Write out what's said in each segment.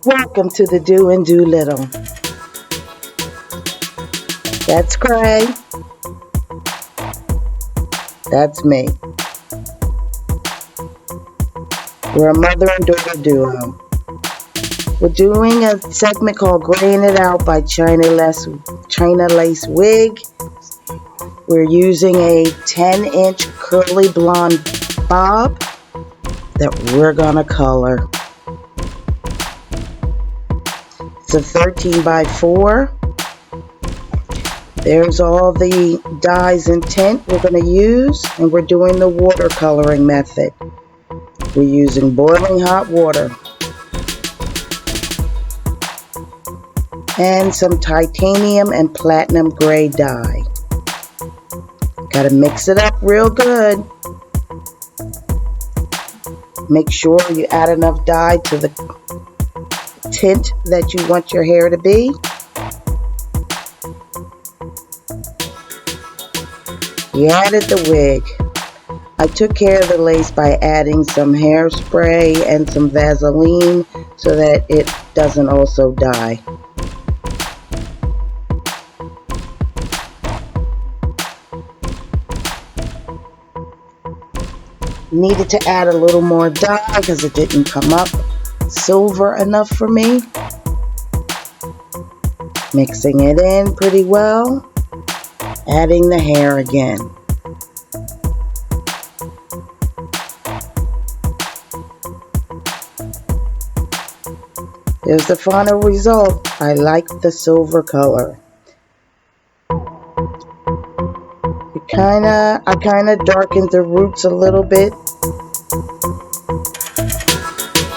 Welcome to the Do and Do Little. That's Cray. That's me. We're a mother and daughter duo. We're doing a segment called Graying It Out by Chinalace Wig. We're using a 10-inch curly blonde bob that we're gonna color. It's a 13 by 4. There's all the dyes and tint we're going to use, and we're doing the watercoloring method. We're using boiling hot water and some titanium and platinum gray dye. Got to mix it up real good. Make sure you add enough dye to the tint that you want your hair to be. We added the wig. I took care of the lace by adding some hairspray and some Vaseline so that it doesn't also dye. Needed to add a little more dye because it didn't come up silver enough for me. Mixing it in pretty well. Adding the hair again. There's the final result. I like the silver color. I kind of darkened the roots a little bit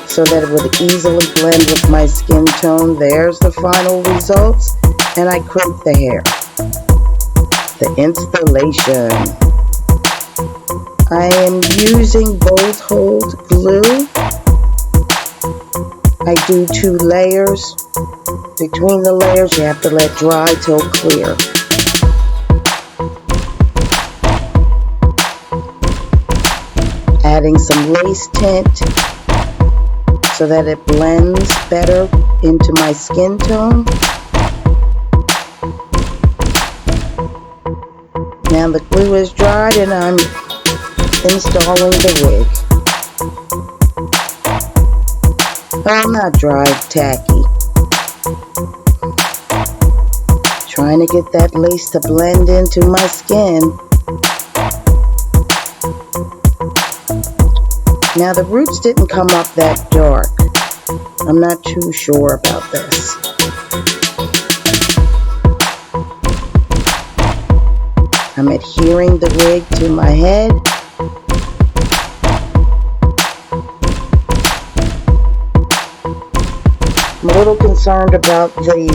so that it would easily blend with my skin tone. There's the final results, and I crimped the hair. The installation. I am using both hold glue. I do 2 layers. Between the layers, you have to let dry till clear. Adding some lace tint so that it blends better into my skin tone. Now the glue is dried and I'm installing the wig. Oh, not dried, tacky. Trying to get that lace to blend into my skin. Now the roots didn't come up that dark. I'm not too sure about this. I'm adhering the wig to my head. I'm a little concerned about the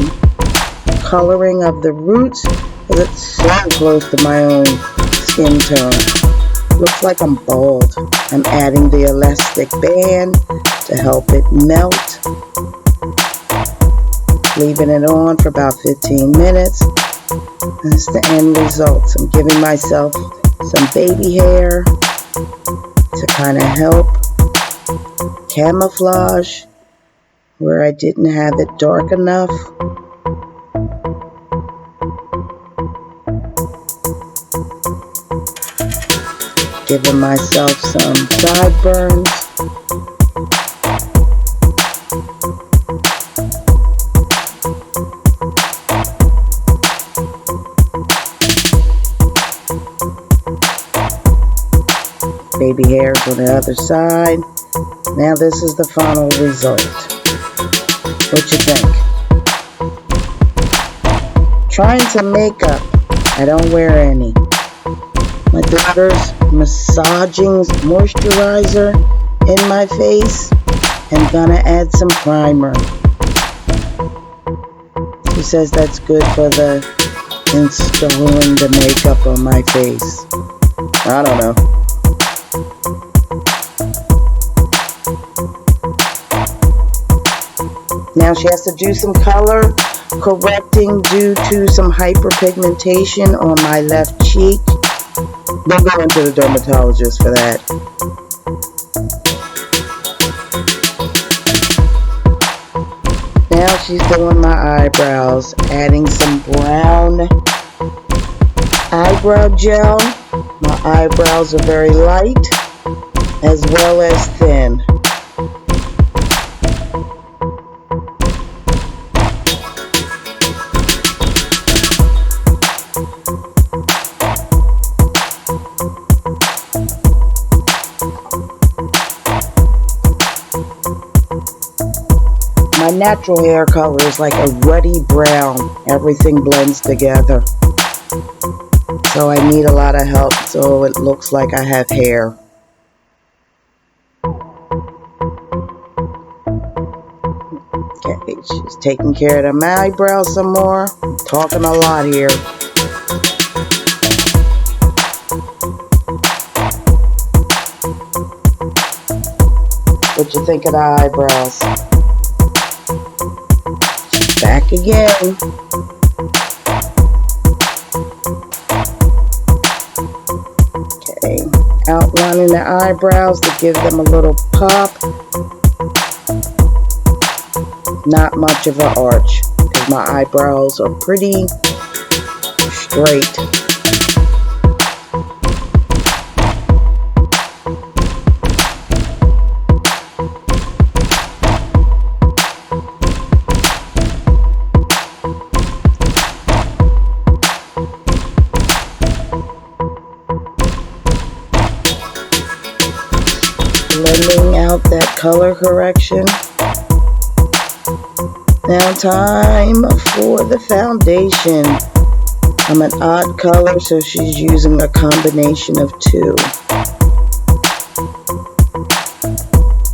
coloring of the roots because it's so close to my own skin tone. Looks like I'm bald. I'm adding the elastic band to help it melt. Leaving it on for about 15 minutes. That's the end results. I'm giving myself some baby hair to kind of help camouflage where I didn't have it dark enough. Giving myself some sideburns. Baby hairs on the other side. Now this is the final result. What you think? Trying some makeup. I don't wear any. My daughter's massaging moisturizer in my face and gonna add some primer. She says that's good for the installing the makeup on my face. I don't know. Now she has to do some color correcting due to some hyperpigmentation on my left cheek. Don't go into the dermatologist for that. she's doing my eyebrows, adding some brown eyebrow gel. My eyebrows are very light as well as thin. My natural hair color is like a ruddy brown. Everything blends together. So I need a lot of help so it looks like I have hair. Okay, she's taking care of my eyebrows some more. I'm talking a lot here. What you think of the eyebrows? Back again. Okay, outlining the eyebrows to give them a little pop. Not much of an arch because my eyebrows are pretty straight. Blending out that color correction. Now time for the foundation. I'm an odd color, so she's using a combination of two.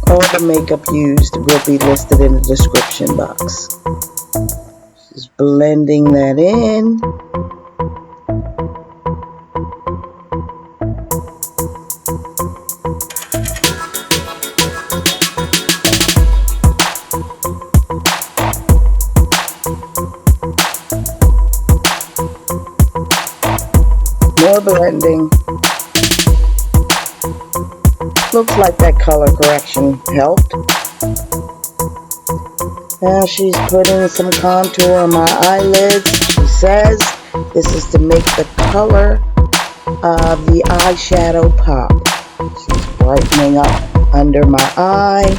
All the makeup used will be listed in the description box. She's blending that in. More blending. Looks like that color correction helped. Now she's putting some contour on my eyelids. She says this is to make the color of the eyeshadow pop. She's brightening up under my eye.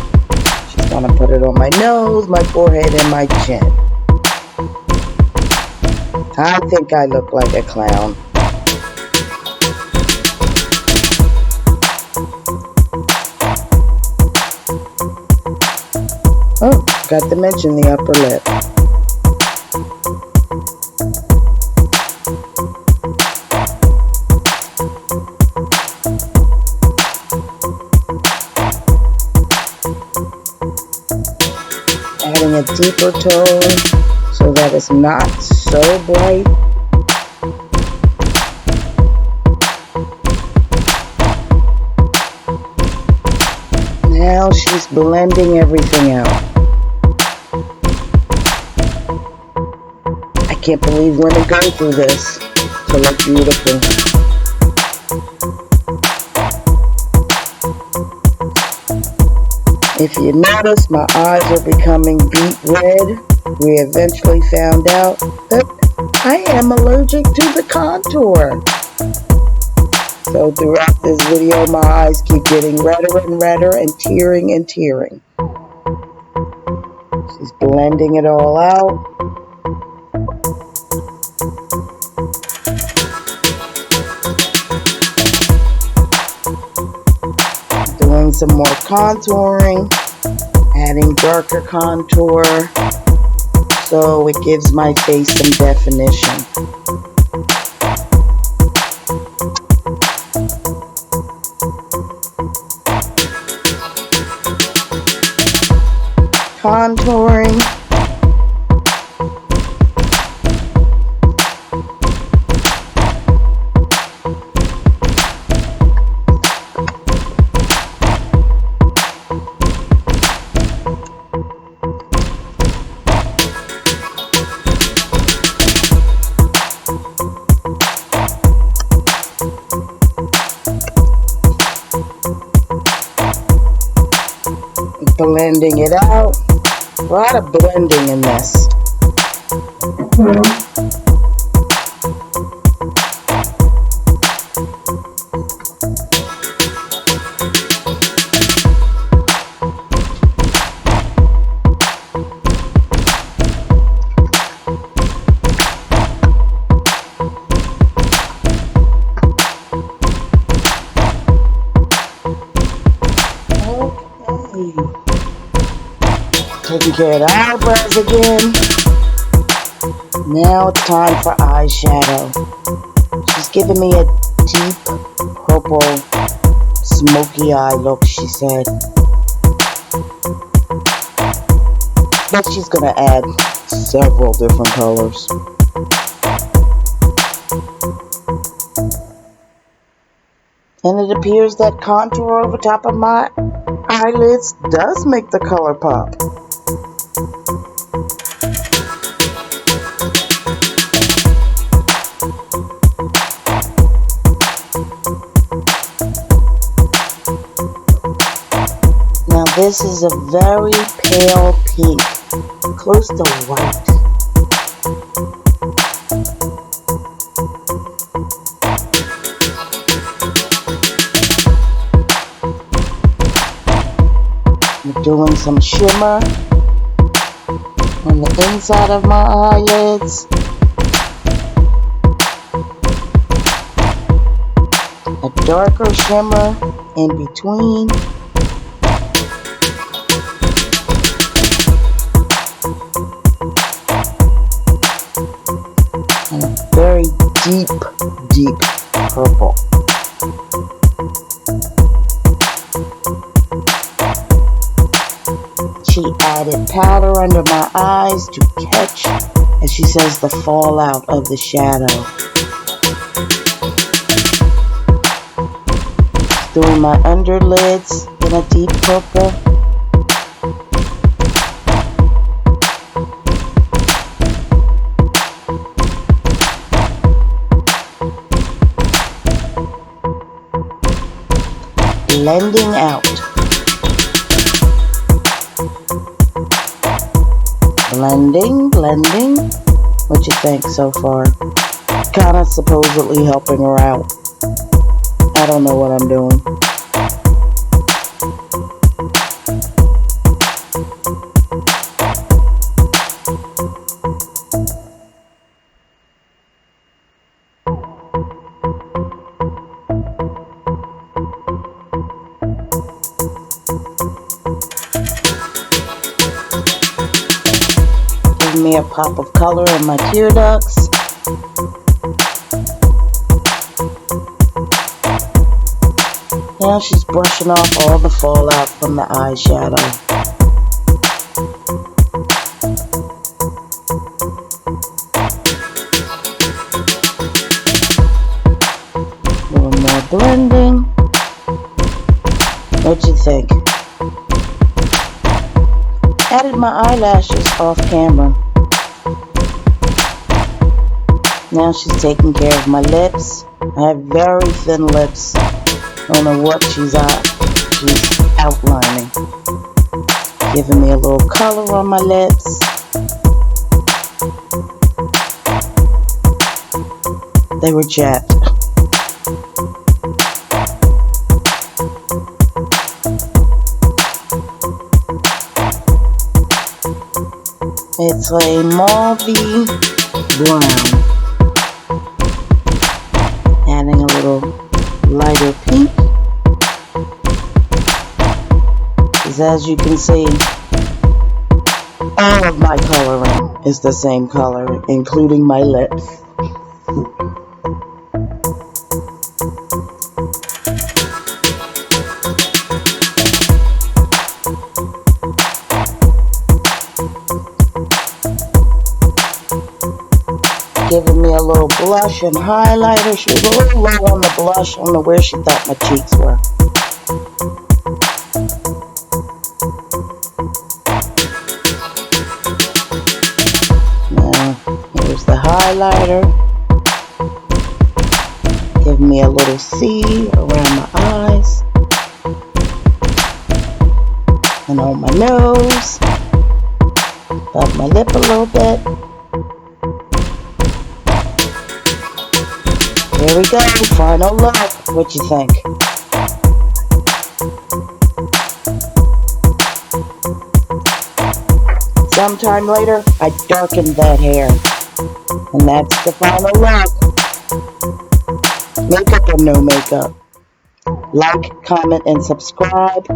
She's going to put it on my nose, my forehead, and my chin. I think I look like a clown. Oh, got to mention the upper lip. Adding a deeper tone so that it's not so bright. Now she's blending everything out. I can't believe women go through this to look beautiful. If you notice, my eyes are becoming beet red. We eventually found out that I am allergic to the contour. So throughout this video, my eyes keep getting redder and redder and tearing and tearing. She's blending it all out. Doing some more contouring, adding darker contour so it gives my face some definition. Contouring. Blending it out. A lot of blending in this. Taking care of the eyebrows again. Now it's time for eyeshadow. She's giving me a deep purple smoky eye look, she said. But she's gonna add several different colors. And it appears that contour over top of my eyelids does make the color pop. Now this is a very pale pink, close to white. I'm doing some shimmer on the inside of my eyelids. A darker shimmer in between. And a very deep, deep purple. She added powder under my eyes to catch, as she says, the fallout of the shadow. Doing my underlids in a deep purple. Blending out. Blending, blending. What you think so far? Kind of supposedly helping her out. I don't know what I'm doing. Give me a pop of color in my tear ducts. Now she's brushing off all the fallout from the eyeshadow. A little more blending. What you think? Added my eyelashes off camera. Now she's taking care of my lips. I have very thin lips. I don't know what she's outlining. Giving me a little color on my lips. They were chapped. It's a mauvey brown. Adding a little lighter pink. Because as you can see, all of my coloring is the same color, including my lips. Giving me a little blush and highlighter. She was a little low on the blush. I don't know where she thought my cheeks were. Now, here's the highlighter. Give me a little C around my eyes. And on my nose. Above my lip a little bit. Here we go, final look. What you think? Sometime later, I darkened that hair. And that's the final look. Makeup or no makeup? Like, comment, and subscribe.